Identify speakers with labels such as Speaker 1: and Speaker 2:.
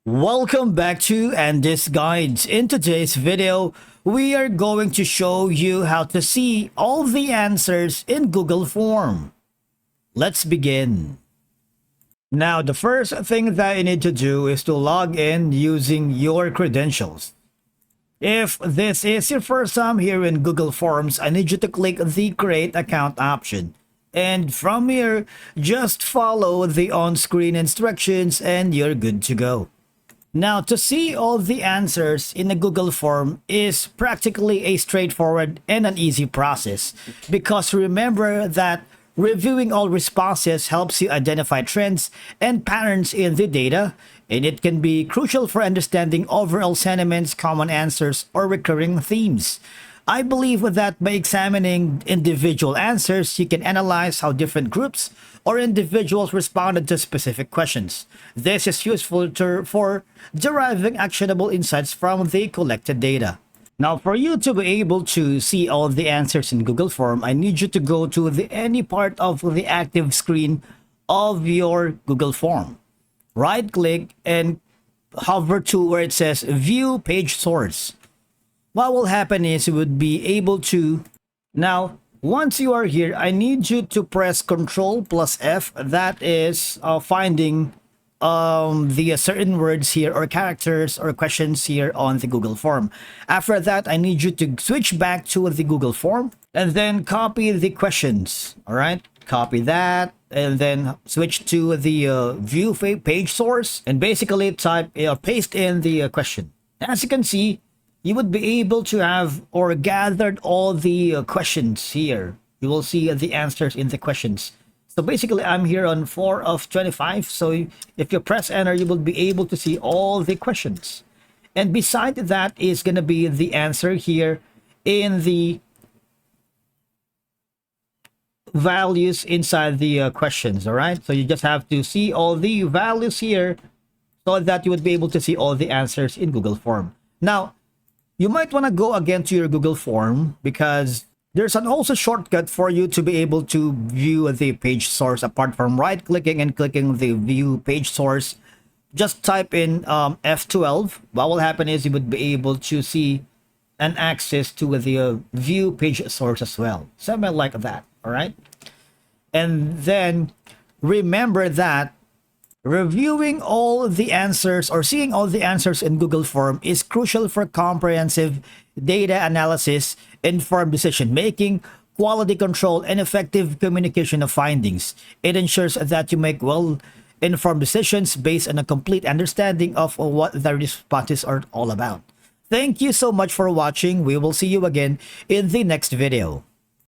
Speaker 1: Welcome back to Andy's Guides. In today's video, we are going to show you how to see all the answers in Google Form. Let's begin. Now, the first thing that you need to do is to log in using your credentials. If this is your first time here in Google Forms, I need you to click the Create Account option. And from here, just follow the on-screen instructions and you're good to go. Now, to see all the answers in a Google form is practically a straightforward and an easy process, because remember that reviewing all responses helps you identify trends and patterns in the data, and it can be crucial for understanding overall sentiments, common answers, or recurring themes. I believe that by examining individual answers, you can analyze how different groups or individuals responded to specific questions. This is useful for deriving actionable insights from the collected data. Now, for you to be able to see all of the answers in Google Form, I need you to go to any part of the active screen of your Google Form. Right-click and hover to where it says View Page Source. What will happen is you would be able to... Now, once you are here, I need you to press Ctrl plus F. That is finding the certain words here or characters or questions here on the Google form. After that, I need you to switch back to the Google form and then copy the questions. All right, copy that and then switch to the view page source and basically type paste in the question. As you can see, you would be able to have or gathered all the questions here. You will see the answers in the questions. So basically, I'm here on 4 of 25. So if you press enter, you will be able to see all the questions. And beside that is going to be the answer here in the values inside the questions. All right. So you just have to see all the values here so that you would be able to see all the answers in Google Form. Now, you might want to go again to your Google form because there's an also shortcut for you to be able to view the page source apart from right-clicking and clicking the view page source. Just type in F12. What will happen is you would be able to see an access to the view page source as well. Something like that, all right? And then remember that reviewing all the answers or seeing all the answers in Google Form is crucial for comprehensive data analysis, informed decision making, quality control, and effective communication of findings. It ensures that you make well-informed decisions based on a complete understanding of what the responses are all about. Thank you so much for watching. We will see you again in the next video.